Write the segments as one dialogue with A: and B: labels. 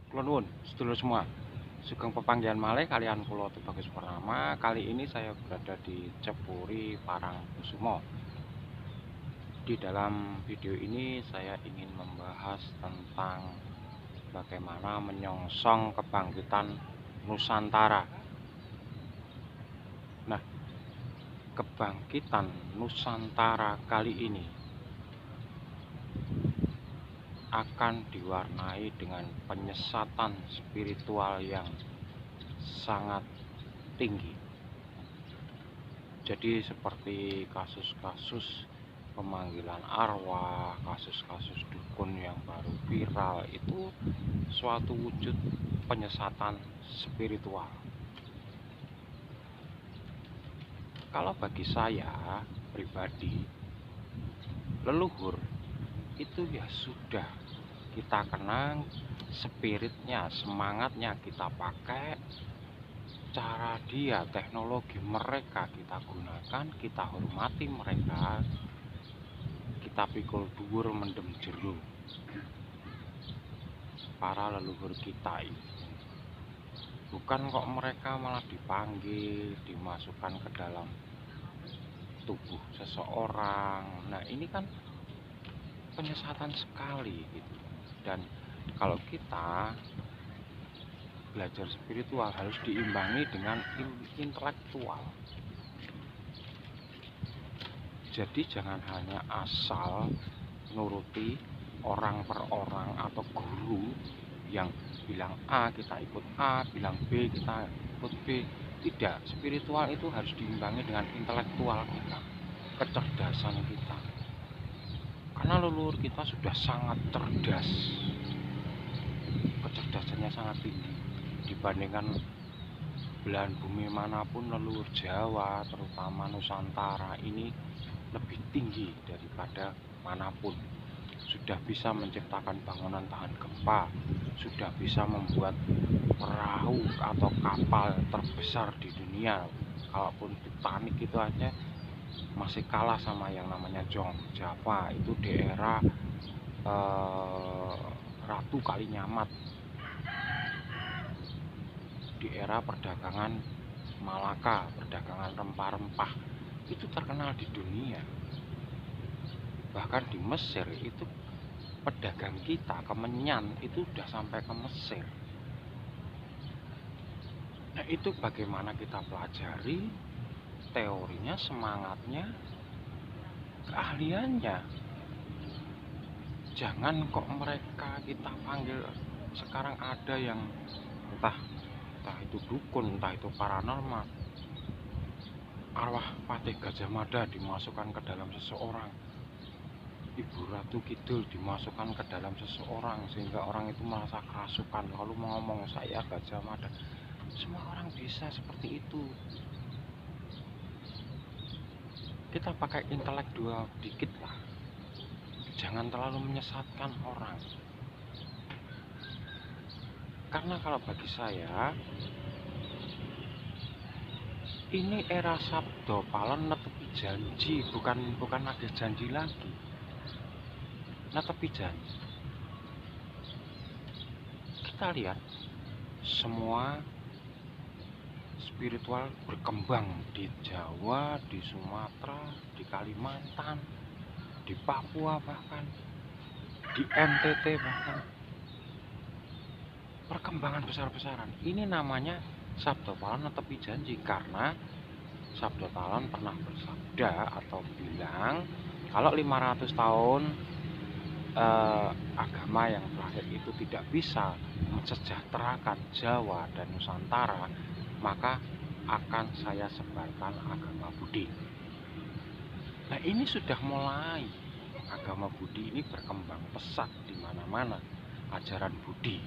A: Kula nuwun sedulur semua. Sugeng pepanggihan malih kaliyan kula Tubagus Purnama. Kali ini saya berada di Cepuri Parangkusumo. Di dalam video ini saya ingin membahas tentang bagaimana menyongsong kebangkitan Nusantara. Nah, kebangkitan Nusantara kali ini akan diwarnai dengan penyesatan spiritual yang sangat tinggi. Jadi seperti kasus-kasus pemanggilan arwah, kasus-kasus dukun yang baru viral itu suatu wujud penyesatan spiritual. Kalau bagi saya pribadi, leluhur itu ya sudah kita kenang, spiritnya, semangatnya kita pakai, cara dia, teknologi mereka kita gunakan, kita hormati mereka, kita pikul dhuwur mendem jero para leluhur kita itu. Bukan kok mereka malah dipanggil, dimasukkan ke dalam tubuh seseorang. Nah, ini kan penyesatan sekali gitu. Dan kalau kita belajar spiritual harus diimbangi dengan intelektual. Jadi jangan hanya asal nuruti orang per orang atau guru yang bilang A kita ikut A, bilang B kita ikut B. Tidak, spiritual itu harus diimbangi dengan intelektual kita, kecerdasan kita. Karena leluhur kita sudah sangat cerdas, kecerdasannya sangat tinggi dibandingkan belahan bumi manapun. Leluhur Jawa terutama Nusantara ini lebih tinggi daripada manapun. Sudah bisa menciptakan bangunan tahan gempa, sudah bisa membuat perahu atau kapal terbesar di dunia. Kalaupun Titanic itu aja masih kalah sama yang namanya Jong Java, itu di era Ratu Kalinyamat, di era perdagangan Malaka, perdagangan rempah-rempah, itu terkenal di dunia. Bahkan di Mesir itu pedagang kita kemenyan itu udah sampai ke Mesir. Nah, itu bagaimana kita pelajari teorinya, semangatnya, keahliannya. Jangan kok mereka kita panggil. Sekarang ada yang entah itu dukun, entah itu paranormal, arwah Patih Gajah Mada dimasukkan ke dalam seseorang, Ibu Ratu Kidul dimasukkan ke dalam seseorang sehingga orang itu merasa kerasukan lalu ngomong saya Gajah Mada. Semua orang bisa seperti itu. Kita pakai intelektual dikit lah, jangan terlalu menyesatkan orang. Karena kalau bagi saya ini era Sabdo Palon netepi janji, bukan nagih janji lagi, netepi janji. Kita lihat semua spiritual berkembang di Jawa, di Sumatera, di Kalimantan, di Papua, bahkan di NTT, bahkan perkembangan besar-besaran. Ini namanya Sabdo Palon netepi janji, karena Sabdo Palon pernah bersabda atau bilang kalau 500 tahun agama yang terakhir itu tidak bisa mensejahterakan Jawa dan Nusantara, maka akan saya sebarkan agama Budi. Nah, ini sudah mulai agama Budi ini berkembang pesat di mana-mana, ajaran Budi,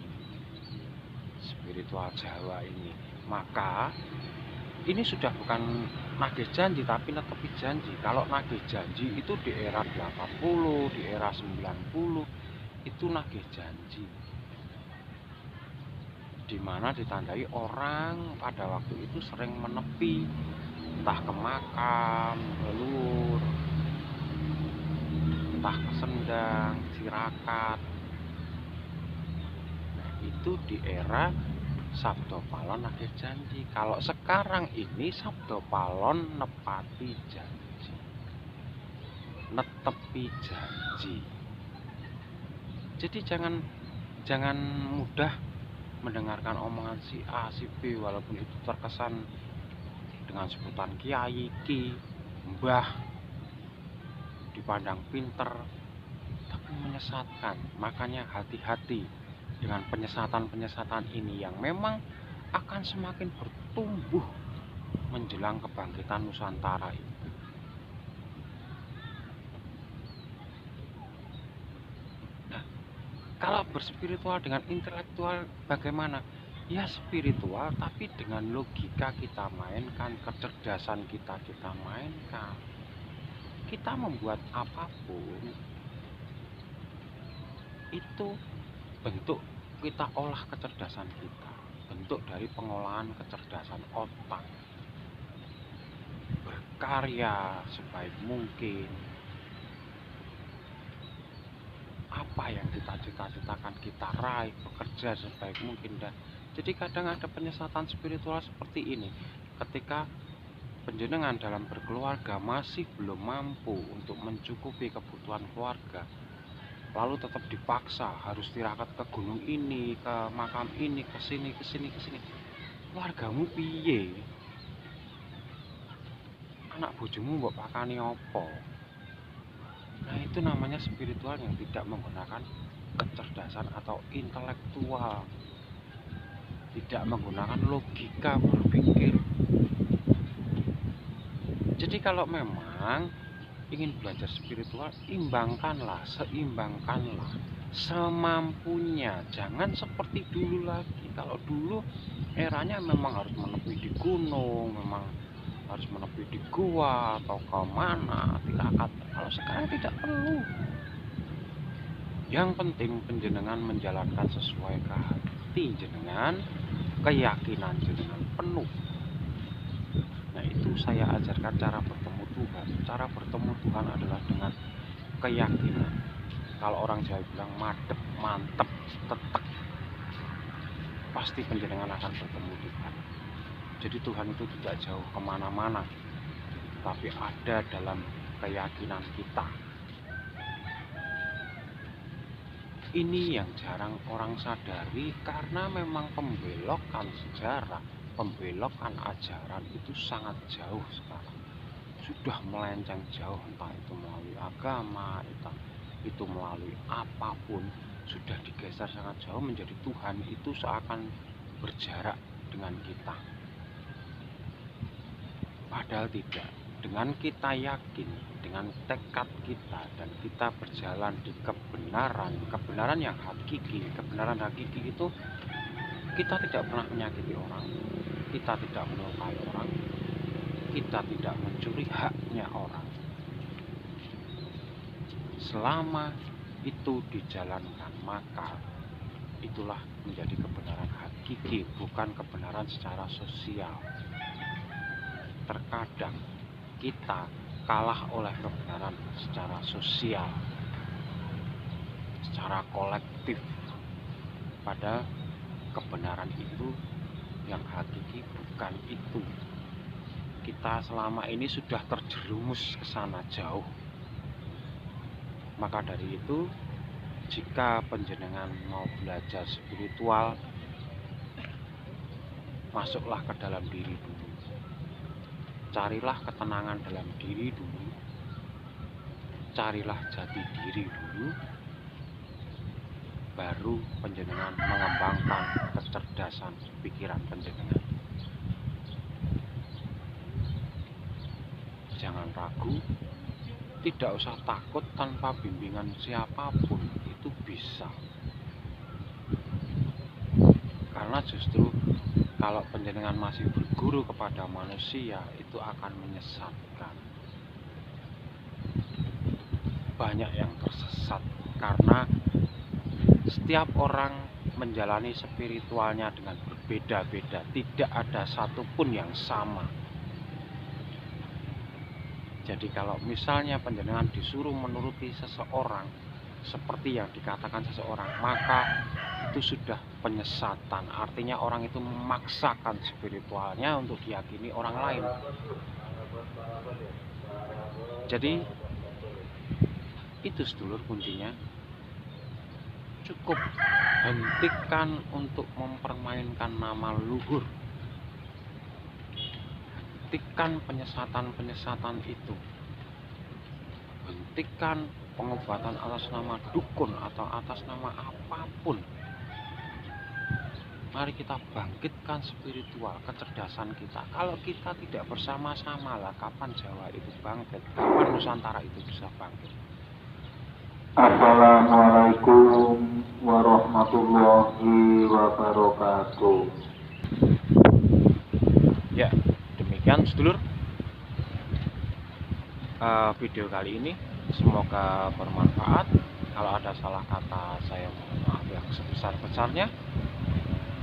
A: spiritual Jawa ini. Maka ini sudah bukan nagih janji tapi netepi janji. Kalau nagih janji itu di era 80, di era 90 itu nagih janji, dimana ditandai orang pada waktu itu sering menepi entah ke makam leluhur, entah ke sendang, Cirakat. Nah, itu di era Sabdo Palon nagih janji. Kalau sekarang ini Sabdo Palon nepati janji, netepi janji. Jadi jangan mudah mendengarkan omongan si A, si B, walaupun itu terkesan dengan sebutan kiai, ki, mbah, dipandang pinter, tapi menyesatkan. Makanya hati-hati dengan penyesatan-penyesatan ini yang memang akan semakin bertumbuh menjelang kebangkitan Nusantara ini. Nah, kalau berspiritual dengan intelektual bagaimana? Ya spiritual, tapi dengan logika kita mainkan, kecerdasan kita mainkan. Kita membuat apapun itu bentuk kita olah kecerdasan kita, bentuk dari pengolahan kecerdasan otak, berkarya sebaik mungkin. Apa yang kita cita-citakan kita raih, bekerja sebaik mungkin. Dan jadi kadang ada penyesatan spiritual seperti ini, ketika penjenengan dalam berkeluarga masih belum mampu untuk mencukupi kebutuhan keluarga, lalu tetap dipaksa harus tirakat ke gunung ini, ke makam ini, ke sini. Keluargamu piye? Anak bojomu mbok pakani opo? Nah, itu namanya spiritual yang tidak menggunakan kecerdasan atau intelektual, tidak menggunakan logika berpikir. Jadi kalau memang ingin belajar spiritual, seimbangkanlah semampunya. Jangan seperti dulu lagi. Kalau dulu eranya memang harus menepi di gunung, memang harus menepi di gua atau ke mana tirakat. Kalau sekarang tidak perlu. Yang penting penjenengan menjalankan sesuai ke hati jenengan, keyakinan jenengan penuh. Nah, itu saya ajarkan cara bertemu Tuhan. Cara bertemu Tuhan adalah dengan keyakinan. Kalau orang Jawa bilang madep, mantep, tetek, pasti penjenengan akan bertemu Tuhan. Jadi Tuhan itu tidak jauh kemana-mana, tapi ada dalam keyakinan kita. Ini yang jarang orang sadari, karena memang pembelokan sejarah, pembelokan ajaran itu sangat jauh sekarang. Sudah melenceng jauh, entah itu melalui agama, entah itu melalui apapun, sudah digeser sangat jauh menjadi Tuhan itu seakan berjarak dengan kita. Padahal tidak. Dengan kita yakin, dengan tekad kita, dan kita berjalan di kebenaran yang hakiki. Kebenaran hakiki itu kita tidak pernah menyakiti orang, kita tidak melukai orang, kita tidak mencuri haknya orang. Selama itu dijalankan, maka itulah menjadi kebenaran hakiki, bukan kebenaran secara sosial. Terkadang kita kalah oleh kebenaran secara sosial, secara kolektif. Padahal kebenaran itu yang hakiki bukan itu. Kita selama ini sudah terjerumus ke sana jauh. Maka dari itu, jika penjenengan mau belajar spiritual, masuklah ke dalam diri dulu. Carilah ketenangan dalam diri dulu. Carilah jati diri dulu. Baru penjenengan mengembangkan kecerdasan pikiran penjenengan. Jangan ragu, tidak usah takut, tanpa bimbingan siapapun itu bisa. Karena justru kalau penjenengan masih berguru kepada manusia, itu akan menyesatkan. Banyak yang tersesat karena setiap orang menjalani spiritualnya dengan berbeda-beda. Tidak ada satupun yang sama. Jadi kalau misalnya penjenengan disuruh menuruti seseorang seperti yang dikatakan seseorang, maka itu sudah penyesatan. Artinya orang itu memaksakan spiritualnya untuk diyakini orang lain. Jadi itu sedulur kuncinya. Cukup hentikan untuk mempermainkan nama leluhur. Hentikan penyesatan-penyesatan itu. Hentikan pengobatan atas nama dukun atau atas nama apapun. Mari kita bangkitkan spiritual, kecerdasan kita. Kalau kita tidak bersama-sama lah, kapan Jawa itu bangkit? Kapan Nusantara itu bisa bangkit?
B: Assalamualaikum warahmatullahi wabarakatuh.
A: Ya, demikian sedulur video kali ini. Semoga bermanfaat. Kalau ada salah kata, saya mohon maaf yang sebesar-besarnya.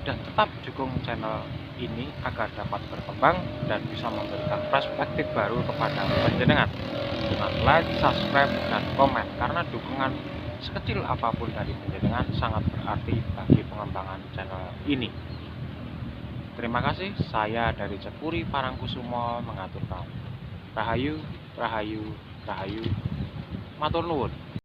A: Dan tetap dukung channel ini agar dapat berkembang dan bisa memberikan perspektif baru kepada penjenengan dengan like, subscribe, dan komen, karena dukungan sekecil apapun dari penjenengan sangat berarti bagi pengembangan channel ini. Terima kasih. Saya dari Cepuri Parangkusumo mengaturkan. Rahayu, rahayu, rahayu. Matur nuwun.